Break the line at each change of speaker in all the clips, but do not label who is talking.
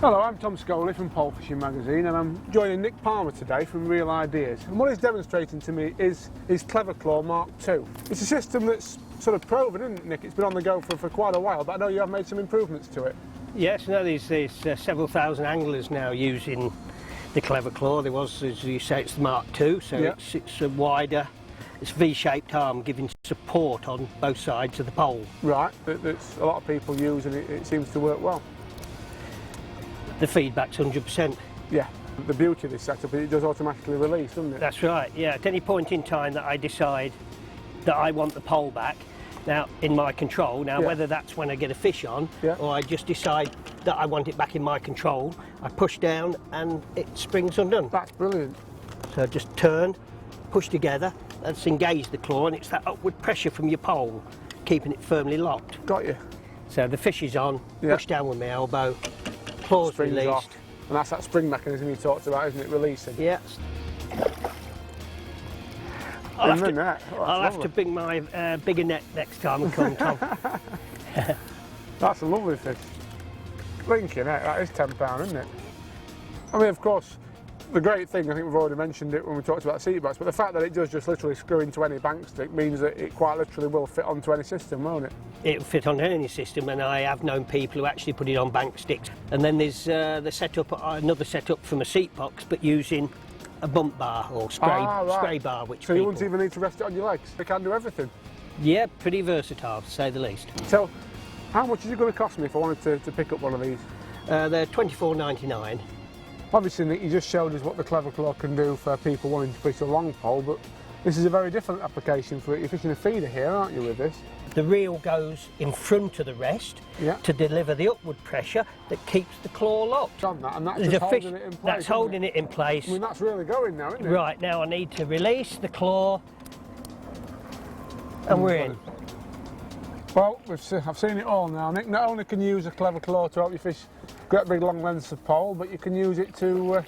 Hello, I'm Tom Scoley from Pole Fishing Magazine and I'm joining Nick Palmer today from Real Ideas. And what he's demonstrating to me is his Clever Claw Mark II. It's a system that's sort of proven, isn't it, Nick? It's been on the go for quite a while, but I know you have made some improvements to it.
Yes, no, there's several thousand anglers now using the Clever Claw. There was, as you say, it's the Mark II, so
Yeah.
it's a wider, it's V-shaped arm giving support on both sides of the pole.
Right, that's a lot of people use and it seems to work well.
The feedback's 100%.
Yeah, the beauty of this setup is it does automatically release, doesn't it?
That's right, yeah. At any point in time that I decide that I want the pole back, now in my control, now
Yeah.
whether that's when I get a fish on,
Yeah.
or I just decide that I want it back in my control, I push down and it springs undone.
That's brilliant.
So just turn, push together, that's engage the claw, and it's that upward pressure from your pole, keeping it firmly locked.
Got you.
So the fish is on,
Yeah.
push down with my elbow, claws
Springs
released.
off. And that's that spring mechanism you talked about, isn't it? Releasing.
Yeah.
In the net. Oh, that's
I'll have
lovely.
to bring my bigger net next time I come, Tom.
That's a lovely fish. Blinking heck, that is £10, isn't it? I mean, of course, the great thing, I think we've already mentioned it when we talked about seat backs, but the fact that it does just literally screw into any bank stick means that it quite literally will fit onto any system, won't it?
It'll fit on any system, and I have known people who actually put it on bank sticks. And then there's the setup, another setup from a seat box, but using a bump bar or spray bar, which
So you
people...
wouldn't even need to rest it on your legs. It can do everything.
Yeah, pretty versatile, to say the least.
So, how much is it going to cost me if I wanted to pick up one of these?
They're £24.99.
Obviously, Nick, you just showed us what the Clever Claw can do for people wanting to fish a long pole, but this is a very different application for it. You're fishing a feeder here, aren't you, with this?
The reel goes in front of the rest
Yeah.
to deliver the upward pressure that keeps the claw locked.
On that, and that's
There's
just
a fish
holding it in place.
that's
isn't
holding it in place.
I mean, that's really going now, isn't it?
Right, now I need to release the claw, and we're in.
Well, I've seen it all now, Nick. Not only can you use a Clever Claw to help you fish great big long lengths of pole, but you can use it to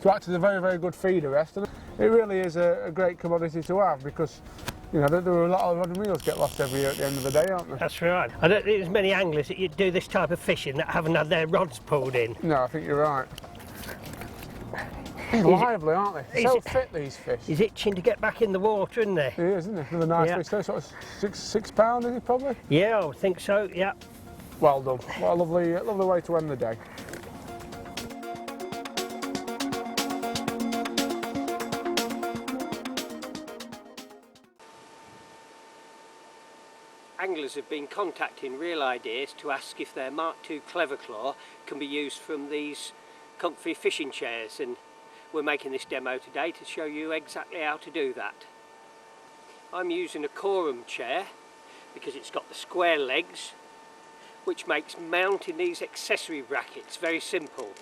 act as a very, very good feeder rest. And it really is a great commodity to have because, you know, there are a lot of rod and reels get lost every year at the end of the day, aren't there?
That's right. I don't think there's many anglers that do this type of fishing that haven't had their rods pulled in.
No, I think you're right. They're lively, aren't they? So fit, these fish.
He's itching to get back in the water, isn't he?
He is, isn't he? Another nice
Yeah.
fish there, sort of six pound, is he probably?
Yeah, I would think so, yeah.
Well done. What a lovely way to end the day.
Anglers have been contacting Real Ideas to ask if their Mark II Clever Claw can be used from these comfy fishing chairs, and we're making this demo today to show you exactly how to do that. I'm using a Corum chair because it's got the square legs, which makes mounting these accessory brackets very simple.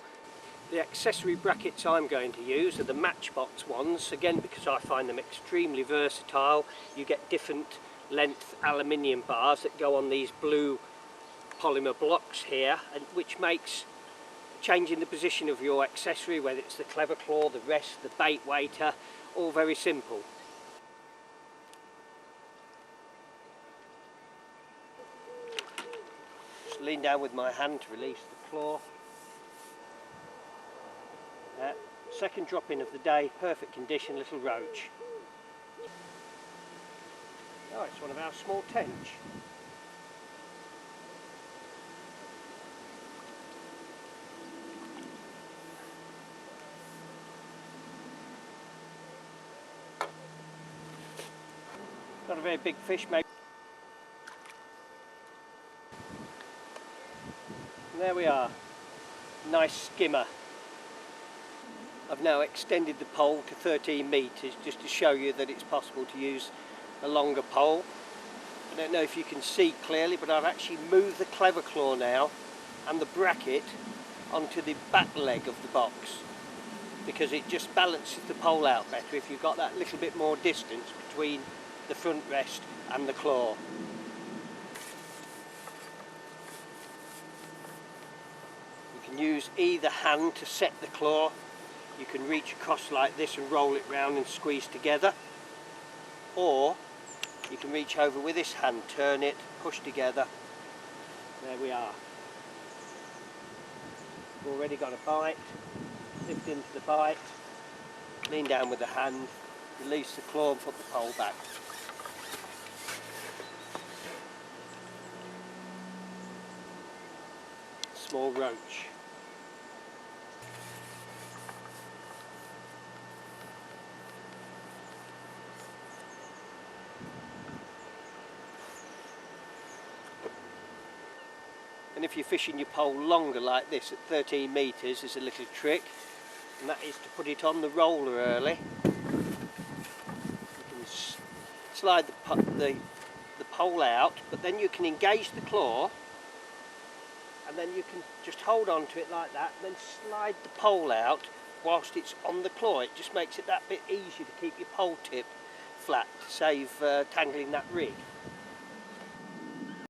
The accessory brackets I'm going to use are the Matchbox ones, again because I find them extremely versatile. You get different length aluminium bars that go on these blue polymer blocks here, and which makes changing the position of your accessory, whether it's the Clever Claw, the rest, the bait waiter, all very simple. Just lean down with my hand to release the claw. Second drop in of the day, perfect condition, little roach. Oh, it's one of our small tench. Not a very big fish, maybe. And there we are, nice skimmer. I've now extended the pole to 13 metres just to show you that it's possible to use a longer pole. I don't know if you can see clearly, but I've actually moved the Clever Claw now and the bracket onto the back leg of the box because it just balances the pole out better if you've got that little bit more distance between the front rest and the claw. You can use either hand to set the claw. You can reach across like this and roll it round and squeeze together, or you can reach over with this hand, turn it, push together. There we are. already got a bite. Lift into the bite, lean down with the hand, release the claw and put the pole back. Small roach. And if you're fishing your pole longer like this at 13 metres, there's a little trick, and that is to put it on the roller early. You can slide the pole out, but then you can engage the claw, and then you can just hold on to it like that, and then slide the pole out whilst it's on the claw. It just makes it that bit easier to keep your pole tip flat to save tangling that rig.